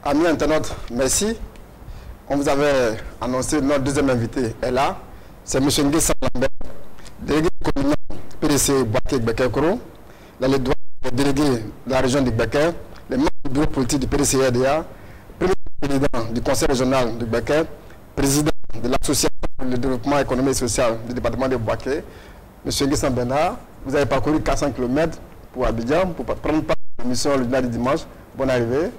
Amis internautes, merci. On vous avait annoncé notre deuxième invité est là. C'est M. Nguessan Lambert, délégué communal PDC Boaké-Gbeke-Koro, les délégués de la région de Gbeke, les membres du bureau politique du PDC-RDA, premier président du conseil régional de Gbeke, président de l'association pour le développement économique et social du département de Boaké. M. Nguessan Bernard, vous avez parcouru 400 km pour Abidjan, pour prendre part à l'émission le lundi dimanche. Bonne arrivée.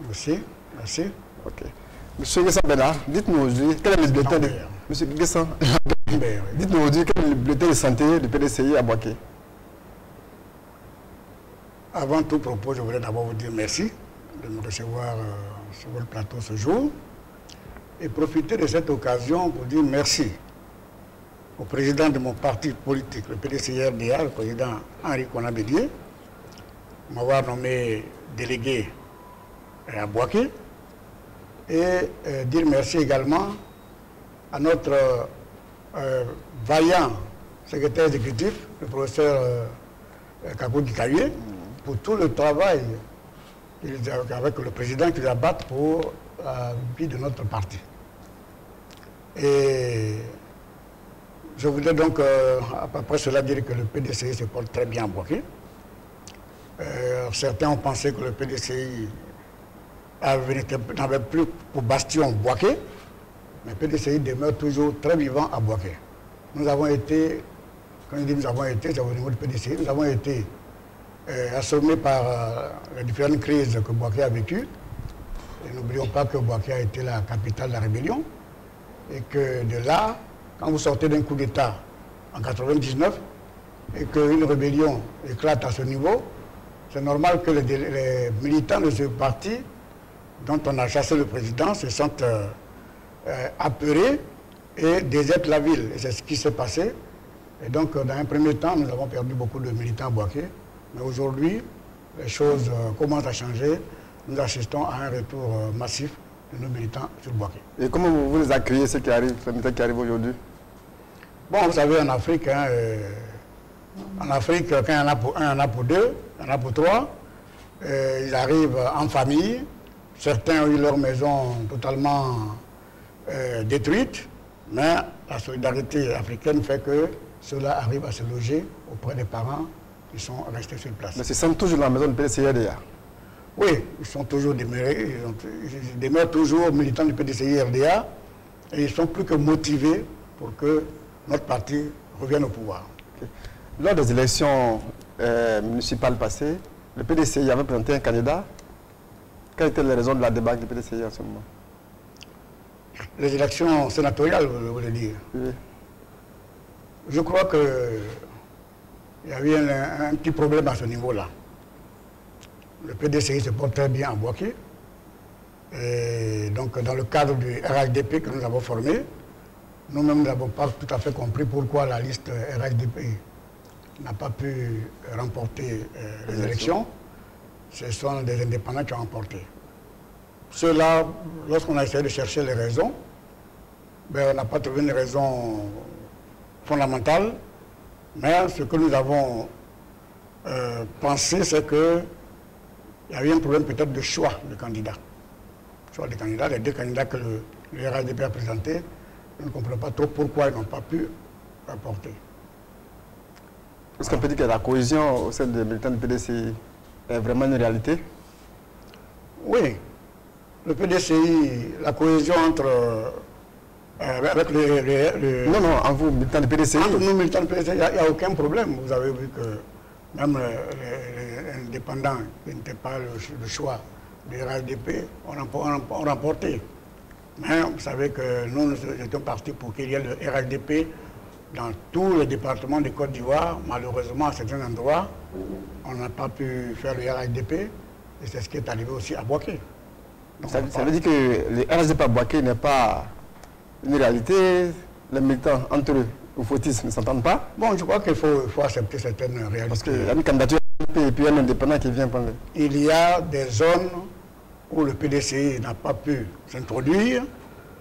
Merci, merci. Ok. Monsieur Nguessan Bernard, dites-nous aujourd'hui quel est le bulletin de... Monsieur Nguessan, dites-nous aujourd'hui quel est le bulletin de santé du PDCI à Boaké. Avant tout propos, je voudrais d'abord vous dire merci de me recevoir sur votre plateau ce jour et profiter de cette occasion pour dire merci au président de mon parti politique, le PDC-RDA, le président Henri Konan Bédié, m'avoir nommé délégué à Boaké, et dire merci également à notre vaillant secrétaire exécutif, le professeur Kakou Dikaye, pour tout le travail avec le président qui abatte pour la vie de notre parti. Et je voudrais donc, après cela, dire que le PDCI se porte très bien à Boaké. Certains ont pensé que le PDCI n'avait plus pour bastion Boaké, mais le PDCI demeure toujours très vivant à Boaké. Nous avons été, quand je dis nous avons été, c'est au niveau du PDCI, nous avons été assommés par les différentes crises que Boaké a vécues. Et n'oublions pas que Boaké a été la capitale de la rébellion, et que de là, quand vous sortez d'un coup d'État en 1999, et qu'une rébellion éclate à ce niveau, c'est normal que les militants de ce parti, dont on a chassé le président, se sentent apeurés et désertent la ville. Et c'est ce qui s'est passé. Et donc, dans un premier temps, nous avons perdu beaucoup de militants à Boaké. Mais aujourd'hui, les choses commencent à changer. Nous assistons à un retour massif de nos militants sur Boaké. Et comment vous les accueillez, ceux qui arrivent, les militants qui arrivent aujourd'hui? Bon, vous savez, en Afrique, quand il y en a pour un, il y en a pour deux, il y en a pour trois. Ils arrivent en famille. Certains ont eu leur maison totalement détruite, mais la solidarité africaine fait que ceux-là arrivent à se loger auprès des parents qui sont restés sur place. Mais ils sont toujours dans la maison du PDCI-RDA? Oui, ils sont toujours demeurés, ils demeurent toujours militants du PDCI-RDA et ils sont plus que motivés pour que notre parti revienne au pouvoir. Okay. Lors des élections municipales passées, le PDCI avait présenté un candidat. Quelles étaient les raisons de la débâcle du PDCI en ce moment? Les élections sénatoriales, vous voulez dire? Oui. Je crois qu'il y avait un petit problème à ce niveau-là. Le PDCI se porte très bien à Boaké. Et donc, dans le cadre du RHDP que nous avons formé, nous-mêmes n'avons pas tout à fait compris pourquoi la liste RHDP n'a pas pu remporter les élections. Ce sont des indépendants qui ont remporté. Ceux-là, lorsqu'on a essayé de chercher les raisons, on n'a pas trouvé une raison fondamentale, mais ce que nous avons pensé, c'est qu'il y avait un problème peut-être de choix de candidats. Choix de candidats, les deux candidats que le RHDP a présentés, nous ne comprenons pas trop pourquoi ils n'ont pas pu remporter. Est-ce qu'on peut dire que la cohésion au sein des militants du PDCI est vraiment une réalité? Oui. Le PDCI, la cohésion entre... avec Non, non, en vous, militants du PDCI. Entre nous, militants du PDCI, il n'y a aucun problème. Vous avez vu que même les indépendants qui n'étaient pas le choix du RHDP ont remporté. Mais vous savez que nous étions partis pour qu'il y ait le RHDP dans tous les départements de Côte d'Ivoire. Malheureusement, à certains endroits, on n'a pas pu faire le RHDP. Et c'est ce qui est arrivé aussi à Boaké. Ça veut dire que le RHDP à Boaké n'est pas une réalité. Les militants entre eux, ou faut-ils ne s'entendent pas? Bon, je crois qu'il faut accepter certaines réalités. Parce qu'il y a une candidature et puis un indépendant qui vient prendre. Il y a des zones où le PDCI n'a pas pu s'introduire,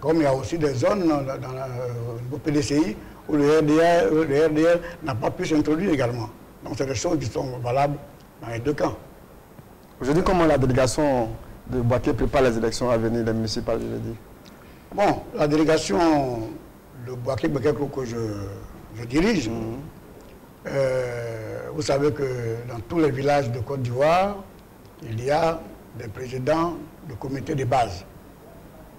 comme il y a aussi des zones dans le PDCI où le RDR n'a pas pu s'introduire également. Donc c'est des choses qui sont valables dans les deux camps. Aujourd'hui, comment la délégation de Boaké prépare les élections à venir, les municipales, je veux dire? Bon, la délégation de Boaké-Bekekro que je dirige, vous savez que dans tous les villages de Côte d'Ivoire, il y a des présidents de comités de base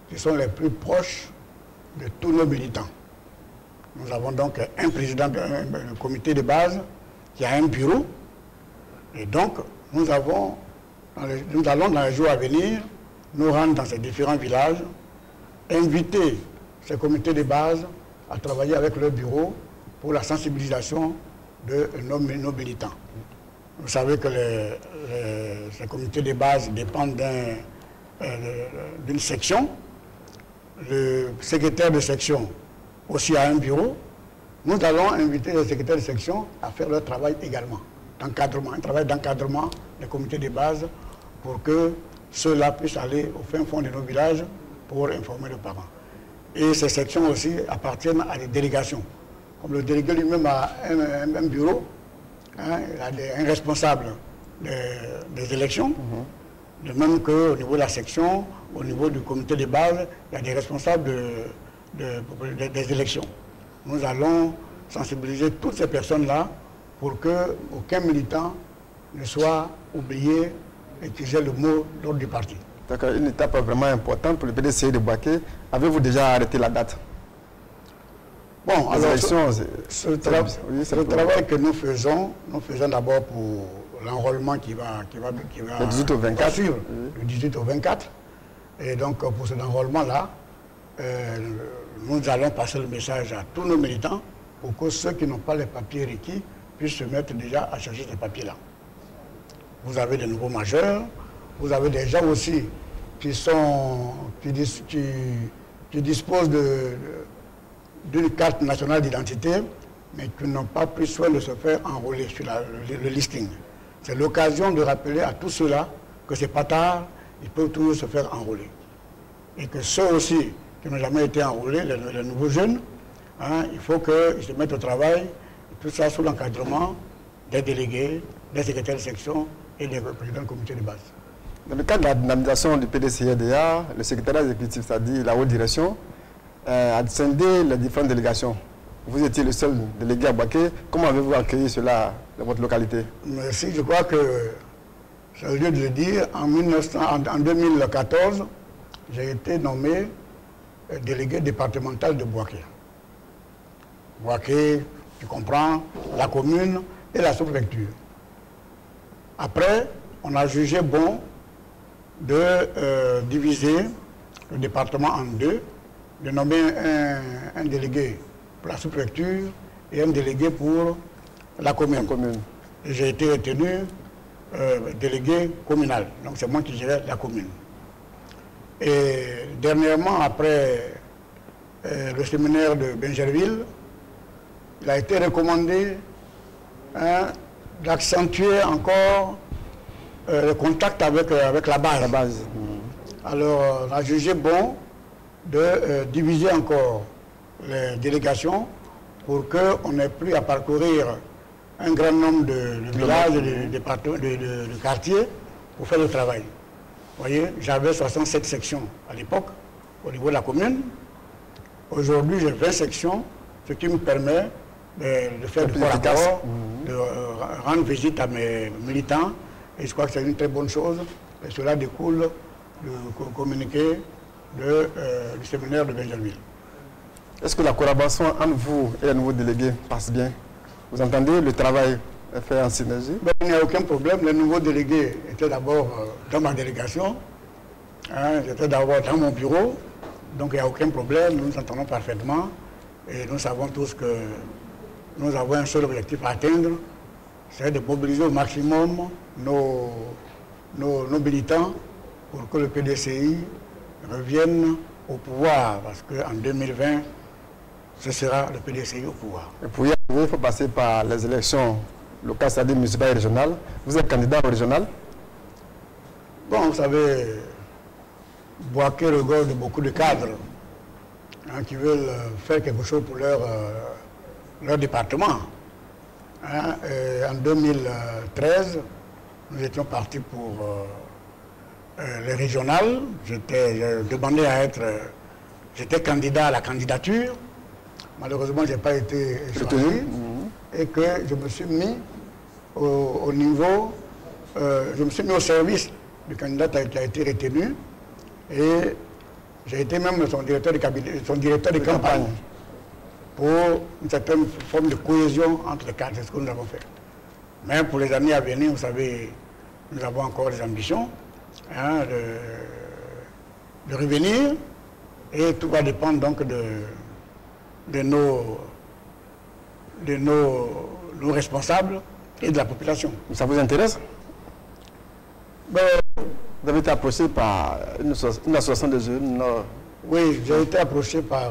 qui sont les plus proches de tous nos militants. Nous avons donc un président de comité de base qui a un bureau. Et donc, nous allons dans les jours à venir nous rendre dans ces différents villages, inviter ces comités de base à travailler avec leur bureau pour la sensibilisation de nos militants. Vous savez que ces comités de base dépendent d'une section. Le secrétaire de section aussi a un bureau. Nous allons inviter les secrétaires de section à faire leur travail également, d'encadrement, un travail d'encadrement des comités de base pour que ceux-là puissent aller au fin fond de nos villages pour informer les parents. Et ces sections aussi appartiennent à des délégations. Comme le délégué lui-même a un bureau, hein, il a un responsable des élections, de même qu'au niveau de la section, au niveau du comité de base, il y a des responsables des élections. Nous allons sensibiliser toutes ces personnes-là pour qu'aucun militant ne soit oublié et qu'ils aient le mot d'ordre du parti. D'accord, une étape vraiment importante pour le PDCI de Boaké. Avez-vous déjà arrêté la date? Bon, les alors, élections, le travail que nous faisons d'abord pour l'enrôlement qui va le 18 au 24. suivre, le 18 au 24. Et donc, pour cet enrôlement-là, nous allons passer le message à tous nos militants pour que ceux qui n'ont pas les papiers requis puissent se mettre déjà à chercher ces papiers-là. Vous avez des nouveaux majeurs, vous avez des gens aussi qui disposent d'une carte nationale d'identité, mais qui n'ont pas pris soin de se faire enrôler sur le listing. C'est l'occasion de rappeler à tous ceux-là que c'est pas tard, ils peuvent toujours se faire enrôler. Et que ceux aussi qui n'ont jamais été enrôlés, les nouveaux jeunes, hein, il faut qu'ils se mettent au travail, tout ça sous l'encadrement des délégués, des secrétaires de section et des présidents de comité de base. Dans le cadre de la dynamisation du PDCI-DA, le secrétaire exécutif, c'est-à-dire la haute direction, a scindé les différentes délégations. Vous étiez le seul délégué à Boaké. Comment avez-vous accueilli cela dans votre localité? Merci, je crois que c'est au lieu de le dire. En 2014, j'ai été nommé délégué départemental de Boaké. Boaké, tu comprends, la commune et la sous-préfecture. Après, on a jugé bon de diviser le département en deux, de nommer un délégué pour la sous-préfecture et un délégué pour la commune. Et j'ai été retenu délégué communal, donc c'est moi qui gérais la commune. Et dernièrement, après le séminaire de Benjerville, il a été recommandé d'accentuer encore le contact avec la base. Alors, on a jugé bon de diviser encore les délégations pour qu'on n'ait plus à parcourir un grand nombre de villages, de quartiers pour faire le travail. Vous voyez, j'avais 67 sections à l'époque au niveau de la commune. Aujourd'hui, j'ai 20 sections, ce qui me permet de faire du rapport, de rendre visite à mes militants. Et je crois que c'est une très bonne chose. Et cela découle du communiqué du séminaire de Benjerville. Est-ce que la collaboration entre vous et les nouveaux délégués passe bien? Vous entendez, le travail est fait en synergie? Ben, il n'y a aucun problème. Les nouveaux délégués étaient d'abord dans ma délégation. Hein, j'étais d'abord dans mon bureau. Donc il n'y a aucun problème. Nous nous entendons parfaitement. Et nous savons tous que nous avons un seul objectif à atteindre, c'est de mobiliser au maximum nos militants pour que le PDCI revienne au pouvoir. Parce qu'en 2020, ce sera le PDCI au pouvoir. Et pour y arriver, il faut passer par les élections locales, c'est-à-dire municipales et régionales. Vous êtes candidat au régional? Bon, vous savez, Boaké regorge beaucoup de cadres qui veulent faire quelque chose pour leur département. En 2013, nous étions partis pour les régionales. J'ai demandé à être... J'étais candidat à la candidature. Malheureusement, je n'ai pas été choisi. Et que je me suis mis au niveau... je me suis mis au service du candidat qui a été retenu. Et j'ai été même son directeur de cabinet, son directeur de campagne. Pour une certaine forme de cohésion entre les cadres. C'est ce que nous avons fait. Mais pour les années à venir, vous savez, nous avons encore des ambitions hein, de revenir. Et tout va dépendre donc de nos responsables et de la population. Ça vous intéresse? Ben, vous avez été approché par une association de jeunes? Oui, j'ai été approché par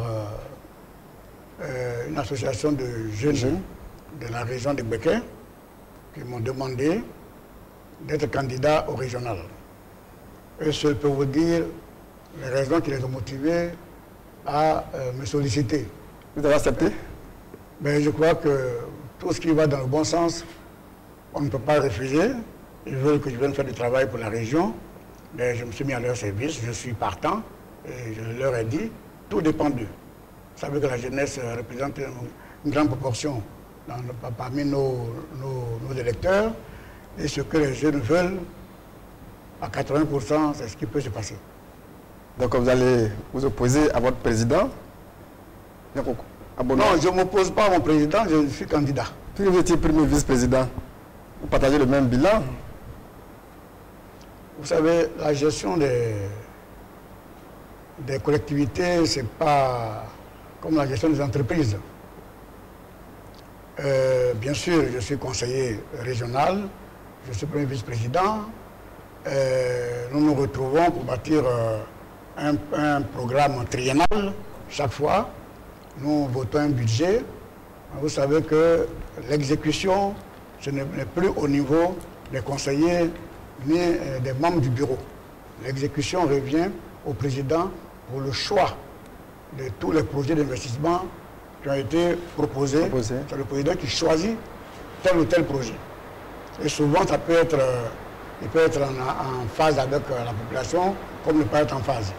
une association de jeunes de la région de Beké qui m'ont demandé d'être candidat au régional. Et je peux vous dire les raisons qui les ont motivés à me solliciter. Vous avez accepté? Ben, je crois que tout ce qui va dans le bon sens, on ne peut pas refuser. Ils veulent que je vienne faire du travail pour la région. Mais je me suis mis à leur service, je suis partant. Et je leur ai dit, tout dépend d'eux. Vous savez que la jeunesse représente une grande proportion parmi nos électeurs. Et ce que les jeunes veulent, à 80%, c'est ce qui peut se passer. Donc vous allez vous opposer à votre président? Non, je ne m'oppose pas à mon président, je suis candidat. Puis vous étiez premier vice-président, vous partagez le même bilan? Vous savez, la gestion des collectivités, ce n'est pas comme la gestion des entreprises. Bien sûr, je suis conseiller régional, je suis premier vice-président. Nous nous retrouvons pour bâtir un programme triennal chaque fois. Nous votons un budget. Vous savez que l'exécution, ce n'est plus au niveau des conseillers ni des membres du bureau. L'exécution revient au président pour le choix de tous les projets d'investissement qui ont été proposés. C'est le président qui choisit tel ou tel projet. Et souvent, ça peut être, il peut être en phase avec la population, comme ne pas être en phase.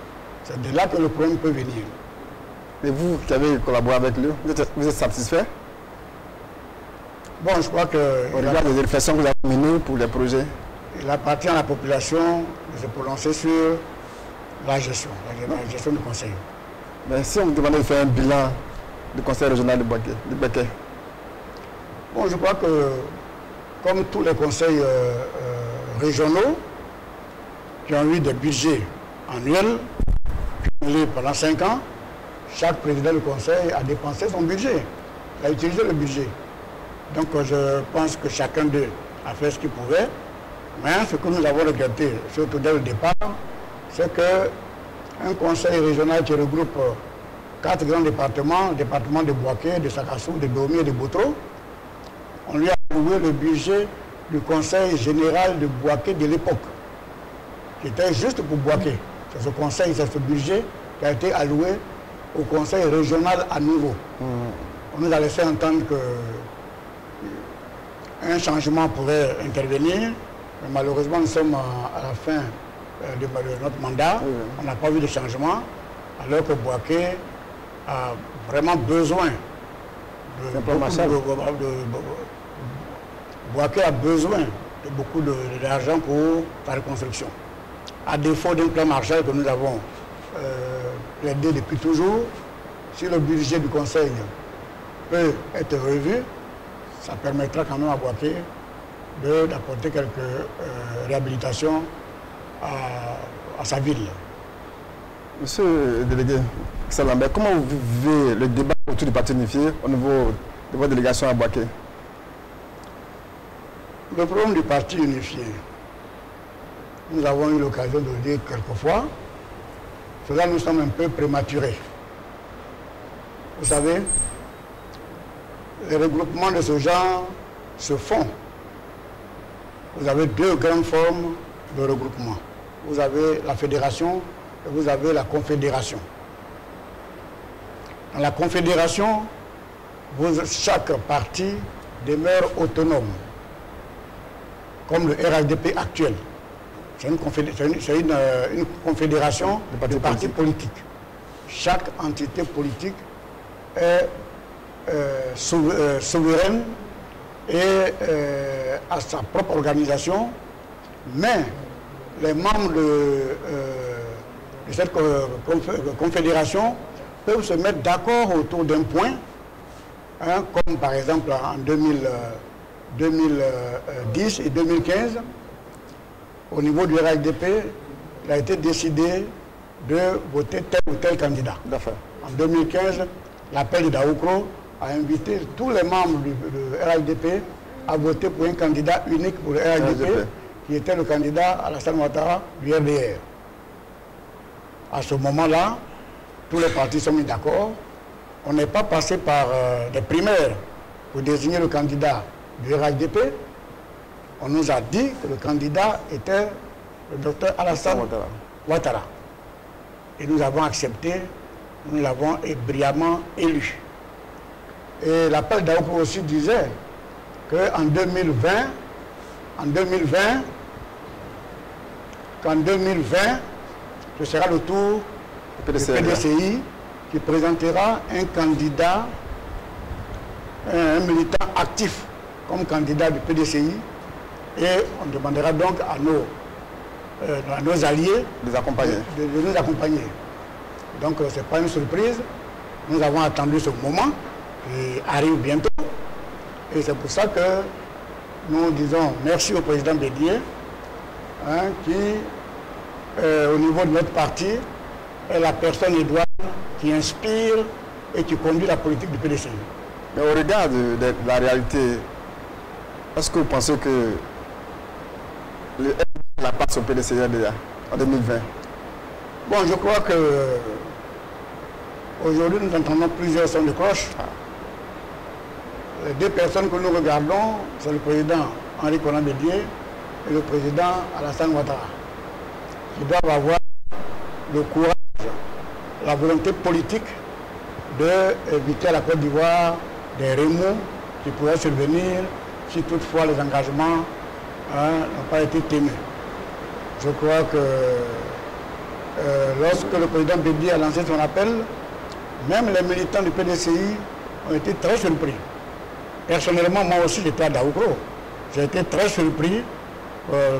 C'est de là que le problème peut venir. Et vous qui avez collaboré avec lui, vous êtes satisfait? Bon, je crois que... Au regard des réflexions que vous avez menées pour les projets? Il appartient à la population de se prononcer sur la gestion du conseil. Mais si on vous demandait de faire un bilan du conseil régional de Beké? Bon, je crois que, comme tous les conseils régionaux qui ont eu des budgets annuels, pendant 5 ans, chaque président du conseil a dépensé son budget. Il a utilisé le budget. Donc je pense que chacun d'eux a fait ce qu'il pouvait. Mais ce que nous avons regretté, surtout dès le départ, c'est qu'un conseil régional qui regroupe 4 grands départements, départements de Boaké, de Sakassou, de Domi et de Boutro, on lui a alloué le budget du conseil général de Boaké de l'époque, qui était juste pour Boaké. C'est ce conseil, c'est ce budget qui a été alloué au conseil régional à nouveau. On nous a laissé entendre qu'un changement pourrait intervenir, mais malheureusement nous sommes à la fin de notre mandat. On n'a pas vu de changement, alors que Boaké a vraiment besoin Boaké a besoin de beaucoup d'argent pour sa reconstruction. À défaut d'un plan Marshall que nous avons plaidé depuis toujours, si le budget du conseil peut être revu, ça permettra quand même à Boaké d'apporter quelques réhabilitations à sa ville. Monsieur le délégué Salambert, comment vous vivez le débat autour du parti unifié au niveau de votre délégation à Boaké? Le problème du parti unifié, nous avons eu l'occasion de le dire quelquefois, cela nous semble un peu prématuré. Vous savez, les regroupements de ce genre se font. Vous avez 2 grandes formes de regroupement. Vous avez la fédération et vous avez la confédération. Dans la confédération, chaque parti demeure autonome, comme le RHDP actuel. C'est une confédération de partis politiques. Chaque entité politique est souveraine et a sa propre organisation, mais les membres de cette confédération peuvent se mettre d'accord autour d'un point, hein, comme par exemple en 2010 et 2015, au niveau du RHDP, il a été décidé de voter tel ou tel candidat. En 2015, l'appel de Daoukro a invité tous les membres du RHDP à voter pour un candidat unique pour le RHDP, qui était le candidat Alassane Ouattara du RDR. À ce moment-là, tous les partis sont mis d'accord. On n'est pas passé par des primaires pour désigner le candidat du RHDP. On nous a dit que le candidat était le docteur Alassane Ouattara. Et nous avons accepté, nous l'avons brillamment élu. Et l'appel d'Aoukro aussi disait qu'en 2020, ce sera le tour du PDCI qui présentera un candidat, un militant actif comme candidat du PDCI, et on demandera donc à nos alliés de nous accompagner. Donc ce n'est pas une surprise, nous avons attendu ce moment qui arrive bientôt, et c'est pour ça que nous disons merci au président Bédié, hein, qui au niveau de notre parti est la personne idoine qui inspire et qui conduit la politique du PDCI. Mais au regard de la réalité, est-ce que vous pensez que la passe au PDCI déjà en 2020? Bon, je crois que aujourd'hui nous entendons plusieurs sons de cloche. Les deux personnes que nous regardons, c'est le président Henri Konan Bédié et le président Alassane Ouattara, qui doivent avoir le courage, la volonté politique d'éviter à la Côte d'Ivoire des remous qui pourraient survenir si toutefois les engagements n'ont pas été tenus. Je crois que lorsque le président Bédié a lancé son appel, même les militants du PDCI ont été très surpris. Personnellement, moi aussi, j'étais à Daoukro. J'ai été très surpris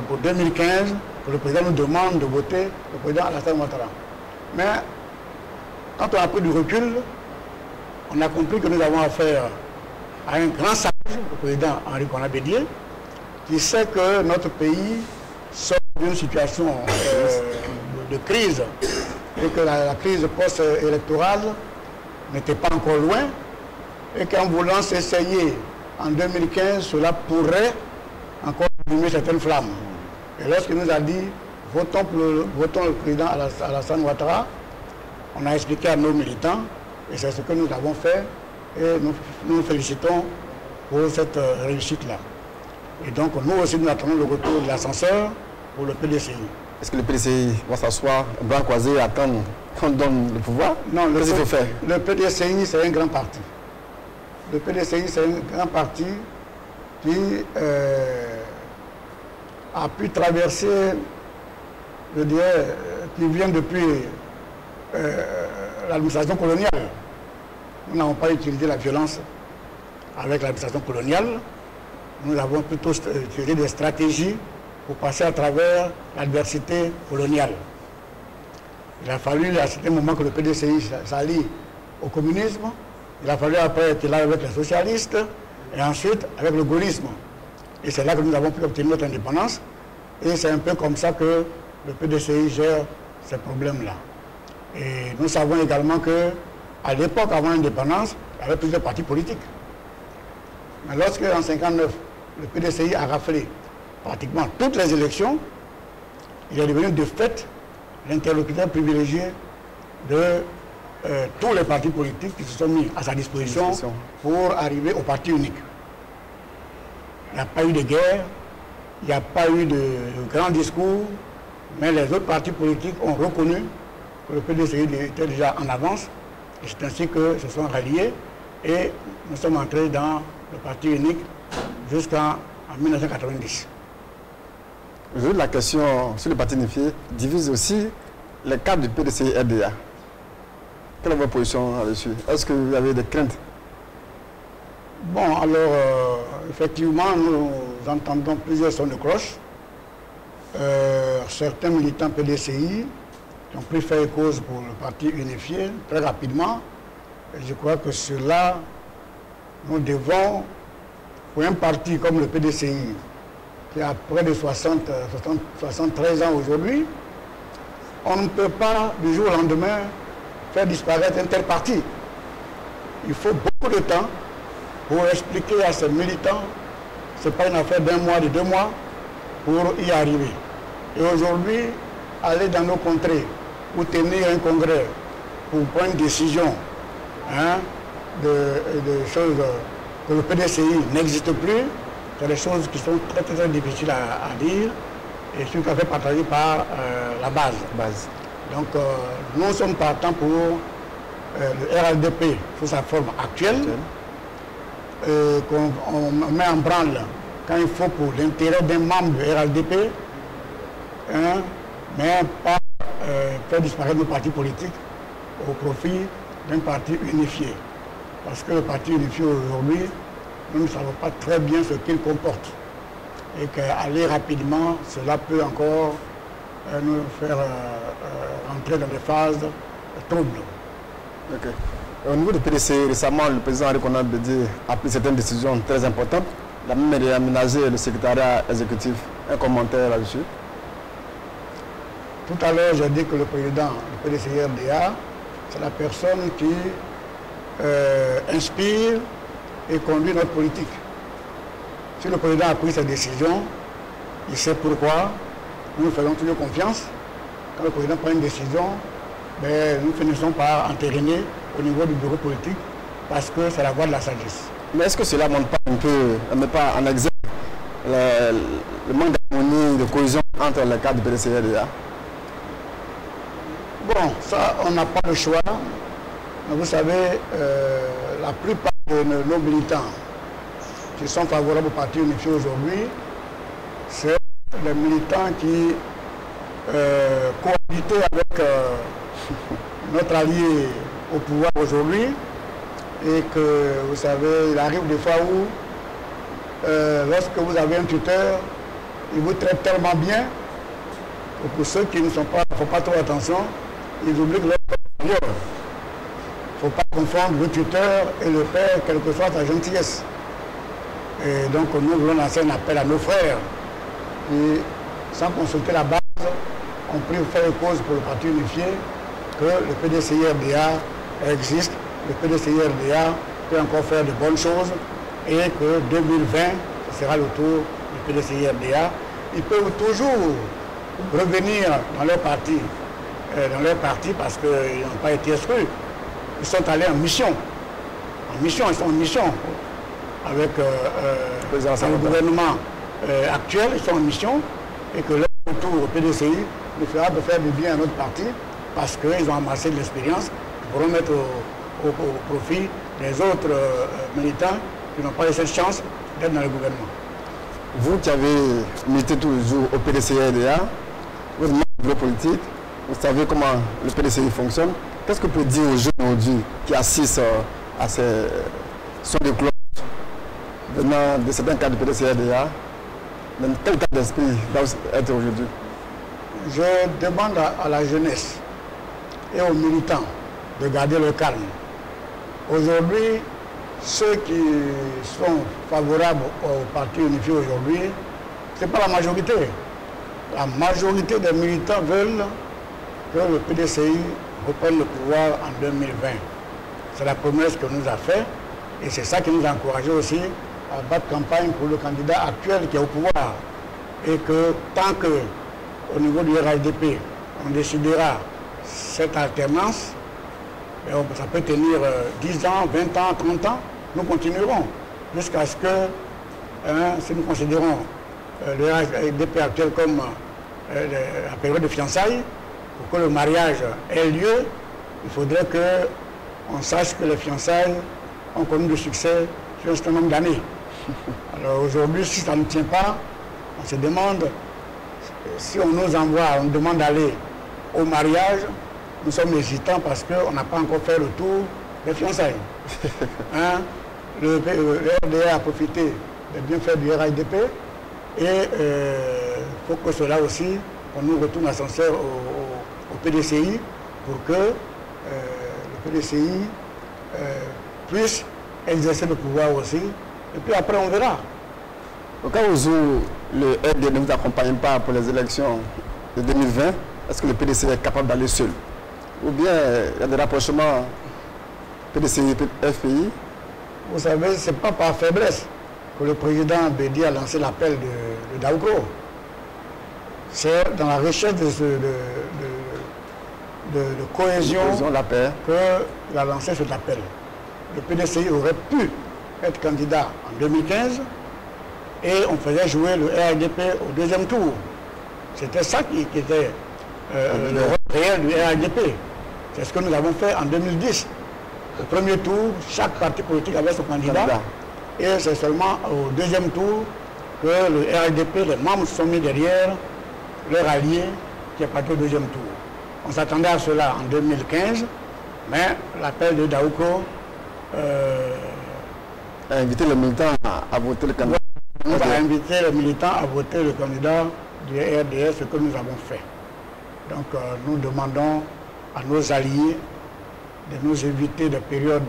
pour 2015 que le président nous demande de voter le président Alassane Ouattara. Mais quand on a pris du recul, on a compris que nous avons affaire à un grand sage, le président Henri Konan Bédié, qui sait que notre pays sort d'une situation de crise et que la crise post-électorale n'était pas encore loin, et qu'en voulant s'essayer en 2015, cela pourrait encore allumer certaines flammes. Et lorsqu'il nous a dit votons le président Alassane Ouattara, on a expliqué à nos militants, et c'est ce que nous avons fait, et nous nous félicitons pour cette réussite-là. Et donc nous aussi nous attendons le retour de l'ascenseur pour le PDCI. Est-ce que le PDCI va s'asseoir, bras croisés, attendre qu'on donne le pouvoir? Non, le PDCI c'est un grand parti. Le PDCI c'est un grand parti qui a pu traverser, je dirais, qui vient depuis l'administration coloniale. Nous n'avons pas utilisé la violence avec l'administration coloniale. Nous avons plutôt utilisé des stratégies pour passer à travers l'adversité coloniale. Il a fallu à certains moments que le PDCI s'allie au communisme. Il a fallu après être là avec les socialistes et ensuite avec le gaullisme. Et c'est là que nous avons pu obtenir notre indépendance. Et c'est un peu comme ça que le PDCI gère ces problèmes-là. Et nous savons également qu'à l'époque, avant l'indépendance, il y avait plusieurs partis politiques. Mais lorsque, en 1959, le PDCI a raflé pratiquement toutes les élections, il est devenu de fait l'interlocuteur privilégié de tous les partis politiques qui se sont mis à sa disposition pour arriver au parti unique. Il n'y a pas eu de guerre, il n'y a pas eu de grands discours, mais les autres partis politiques ont reconnu que le PDCI était déjà en avance, et c'est ainsi que se sont ralliés, et nous sommes entrés dans le parti unique jusqu'en 1990. La question sur le parti unifié divise aussi les cadres du PDCI-RDA. Quelle est votre position là-dessus? Est-ce que vous avez des craintes? Bon, alors, effectivement, nous entendons plusieurs sons de cloche. Certains militants PDCI qui ont pris faire cause pour le parti unifié très rapidement. Et je crois que cela, nous devons, pour un parti comme le PDCI, qui a près de 73 ans aujourd'hui, on ne peut pas du jour au lendemain faire disparaître un tel parti. Il faut beaucoup de temps pour expliquer à ces militants, ce n'est pas une affaire d'un mois, de 2 mois, pour y arriver. Et aujourd'hui, aller dans nos contrées pour tenir un congrès, pour prendre une décision de choses que le PDCI n'existe plus, c'est des choses qui sont très très difficiles à dire et ce qu'on fait partager par la base. Donc nous sommes partants pour le RLDP sous sa forme actuelle, qu'on met en branle quand il faut pour l'intérêt d'un membre du RLDP, mais pas faire disparaître nos partis politiques au profit d'un parti unifié. Parce que le parti unifié aujourd'hui, nous ne savons pas très bien ce qu'il comporte. Et qu'aller rapidement, cela peut encore nous faire entrer dans des phases troubles. Okay. Au niveau du PDC, récemment, le président Henri Konan Bédié a pris certaines décisions très importantes. Il a même réaménagé le secrétariat exécutif. Un commentaire là-dessus? Tout à l'heure, j'ai dit que le président du PDCI-RDA, c'est la personne qui inspire et conduit notre politique. Si le président a pris cette décision, il sait pourquoi. Nous faisons toujours confiance. Quand le président prend une décision, nous finissons par entériner au niveau du bureau politique parce que c'est la voie de la sagesse. Mais est-ce que cela ne montre pas un peu, ne met pas en exergue le manque d'harmonie, de cohésion entre les cadres du PDCI-RDA? Bon, ça, on n'a pas le choix. Mais vous savez, la plupart de nos militants qui sont favorables au parti unifié aujourd'hui, c'est les militants qui cohabitaient avec notre allié au pouvoir aujourd'hui et que, vous savez, il arrive des fois où, lorsque vous avez un tuteur, il vous traite tellement bien que pour ceux qui ne font pas trop attention, ils oublient que leur père est meilleur. Il ne faut pas confondre le tuteur et le père, quelle que soit sa gentillesse. Et donc nous voulons lancer un appel à nos frères qui, sans consulter la base, ont pris faire cause pour le parti unifié que le PDCI-RDA existe, le PDCI-RDA peut encore faire de bonnes choses et que 2020, ce sera le tour du PDCI-RDA. Ils peuvent toujours revenir dans leur parti parce qu'ils n'ont pas été exclus. Ils sont allés en mission. Ils sont en mission avec le gouvernement actuel, ils sont en mission et que leur retour au PDCI nous fera de faire du bien à notre parti parce qu'ils ont amassé de l'expérience, ils pourront mettre au profit des autres militants qui n'ont pas eu cette chance d'être dans le gouvernement. Vous qui avez milité tous les jours au PDCI-RDA, vous êtes membre du bureau politique, vous savez comment le PDCI fonctionne. Qu'est-ce que vous pouvez dire aux jeunes aujourd'hui qui assistent à ces sons de cloche venant de certains cadres du PDCI-RDA? Dans quel cas d'esprit doivent être aujourd'hui? Je demande à la jeunesse et aux militants de garder le calme. Aujourd'hui, ceux qui sont favorables au parti unifié aujourd'hui, ce n'est pas la majorité. La majorité des militants veulent que le PDCI reprenne le pouvoir en 2020. C'est la promesse que nous a faite et c'est ça qui nous a encouragés aussi à battre campagne pour le candidat actuel qui est au pouvoir. Et que tant que, au niveau du RHDP, on décidera cette alternance, ça peut tenir 10 ans, 20 ans, 30 ans, nous continuerons jusqu'à ce que, si nous considérons le RHDP actuel comme la période de fiançailles, pour que le mariage ait lieu, il faudrait qu'on sache que les fiançailles ont connu du succès sur un certain nombre d'années. Alors aujourd'hui, si ça ne tient pas, on se demande si on nous envoie, on nous demande d'aller au mariage, nous sommes hésitants parce qu'on n'a pas encore fait le tour des fiançailles. Hein? Le RDA a profité des bienfaits du RAIDP et il faut que cela aussi, on nous retourne l'ascenseur au PDCI pour que le PDCI puisse exercer le pouvoir aussi. Et puis après, on verra. Au cas où le RDA ne vous accompagne pas pour les élections de 2020, est-ce que le PDCI est capable d'aller seul? Ou bien il y a des rapprochements PDCI-FPI? Vous savez, ce n'est pas par faiblesse que le président Bédi a lancé l'appel de Daoukro. C'est dans la recherche de cohésion qu'il a lancé cet appel. Le PDCI aurait pu être candidat en 2015 et on faisait jouer le RDP au deuxième tour. C'était ça qui était le rôle réel du RDP. C'est ce que nous avons fait en 2010. Au premier tour, chaque parti politique avait son candidat. Et c'est seulement au deuxième tour que le RDP, les membres se sont mis derrière leur allié qui est parti au deuxième tour. On s'attendait à cela en 2015, mais l'appel de Daoukro a invité les militants à voter le candidat. Nous a invité les militants à voter le candidat du RDS, ce que nous avons fait. Donc nous demandons à nos alliés de nous éviter des périodes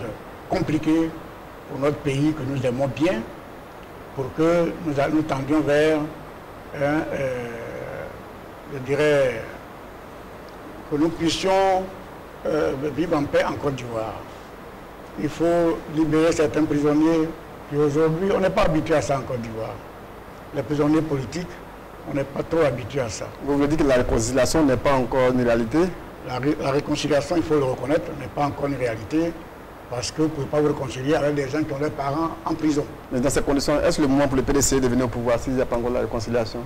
compliquées pour notre pays que nous aimons bien, pour que nous tendions vers, je dirais, que nous puissions vivre en paix en Côte d'Ivoire. Il faut libérer certains prisonniers qui aujourd'hui, on n'est pas habitué à ça en Côte d'Ivoire. Les prisonniers politiques, on n'est pas trop habitué à ça. Vous voulez dire que la réconciliation n'est pas encore une réalité? La réconciliation, il faut le reconnaître, n'est pas encore une réalité parce que vous ne pouvez pas vous réconcilier avec des gens qui ont leurs parents en prison. Mais dans ces conditions, est-ce le moment pour le PDC de venir au pouvoir s'il n'y a pas encore la réconciliation?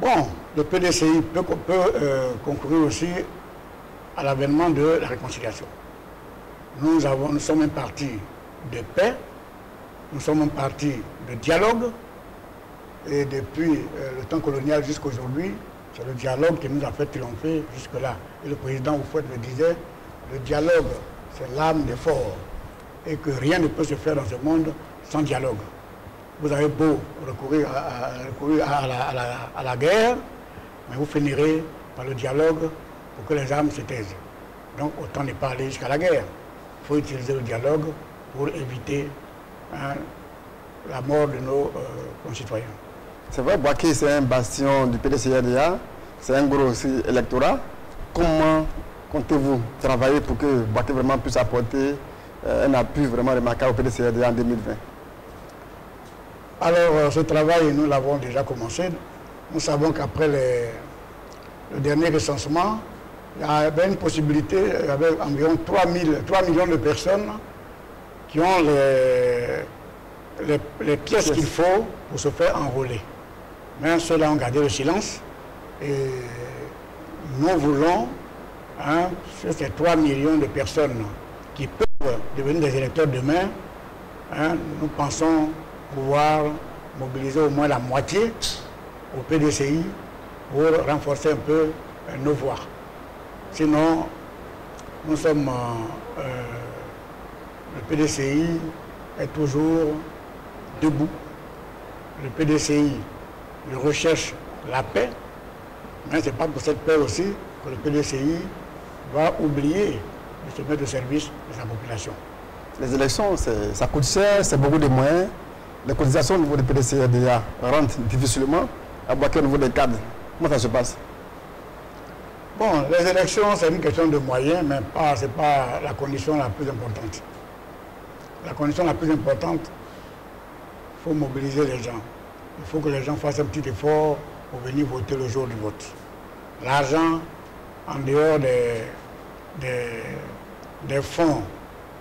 Bon, le PDCI peut concourir aussi à l'avènement de la réconciliation. Nous sommes un parti de paix, nous sommes un parti de dialogue et depuis le temps colonial jusqu'à aujourd'hui, c'est le dialogue qui nous a fait triompher jusque-là. Et le président Houphouët le disait, le dialogue, c'est l'âme des forts. Et que rien ne peut se faire dans ce monde sans dialogue. Vous avez beau recourir à la guerre, mais vous finirez par le dialogue pour que les âmes se taisent. Donc autant ne pas aller jusqu'à la guerre. Il faut utiliser le dialogue pour éviter la mort de nos concitoyens. C'est vrai, Bouaké, c'est un bastion du PDCRDA, c'est un gros électorat. Comment comptez-vous travailler pour que Bouaké vraiment puisse apporter un appui vraiment remarquable au PDCRDA en 2020? Alors, ce travail, nous l'avons déjà commencé. Nous savons qu'après le dernier recensement, il y avait une possibilité, il y avait environ 3 millions de personnes qui ont les pièces qu'il faut pour se faire enrôler. Mais ceux-là ont gardé le silence et nous voulons, sur ces 3 millions de personnes qui peuvent devenir des électeurs demain, nous pensons pouvoir mobiliser au moins la moitié au PDCI pour renforcer un peu nos voix. Sinon, nous sommes... le PDCI est toujours debout. Le PDCI recherche la paix, mais ce n'est pas pour cette paix aussi que le PDCI va oublier de se mettre au service de sa population. Les élections, ça coûte cher, c'est beaucoup de moyens. Les cotisations au niveau du PDCRDA rentrent difficilement à Bouaké au niveau des cadres. Comment ça se passe? Bon, les élections, c'est une question de moyens, mais ce n'est pas la condition la plus importante. La condition la plus importante, il faut mobiliser les gens. Il faut que les gens fassent un petit effort pour venir voter le jour du vote. L'argent, en dehors des fonds,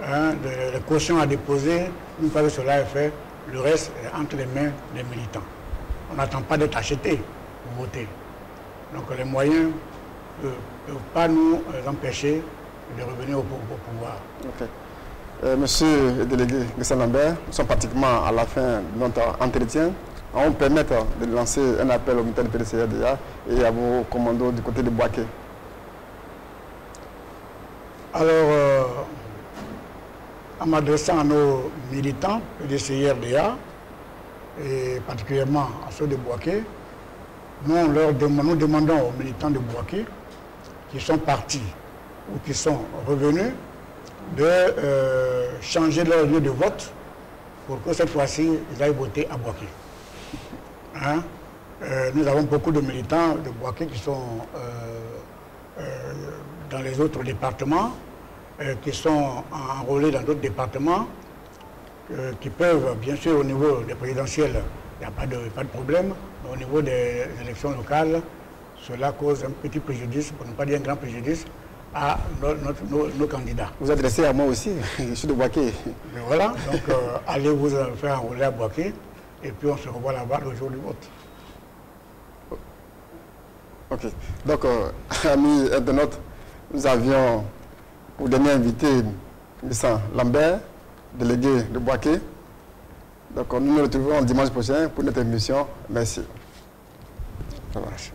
des cautions à déposer, une fois que cela est fait, le reste est entre les mains des militants. On n'attend pas d'être acheté pour voter. Donc les moyens ne peuvent pas nous empêcher de revenir au pouvoir. Okay. Monsieur le délégué Guessant Lambert, nous sommes pratiquement à la fin de notre entretien. on va permettre de lancer un appel au militaire du PDCRDA et à vos commandos du côté de Bouaké. Alors, en m'adressant à nos militants PDCRDA, et particulièrement à ceux de Bouaké, nous demandons aux militants de Bouaké qui sont partis ou qui sont revenus de changer leur lieu de vote pour que cette fois-ci, ils aillent voter à Bouaké. Hein? Nous avons beaucoup de militants de Bouaké qui sont dans les autres départements, qui sont enrôlés dans d'autres départements, qui peuvent, bien sûr, au niveau des présidentielles, il n'y a pas de problème, mais au niveau des élections locales, cela cause un petit préjudice, pour ne pas dire un grand préjudice, à nos candidats. Vous adressez à moi aussi, je suis de Bouaké. Mais voilà, donc allez vous faire enrôler à Bouaké, et puis on se revoit là-bas le jour du vote. Ok. Donc, amis internautes, nous avions pour dernier invité M. Lambert, délégué de Bouaké. Donc, nous nous retrouvons dimanche prochain pour notre émission. Merci. Merci.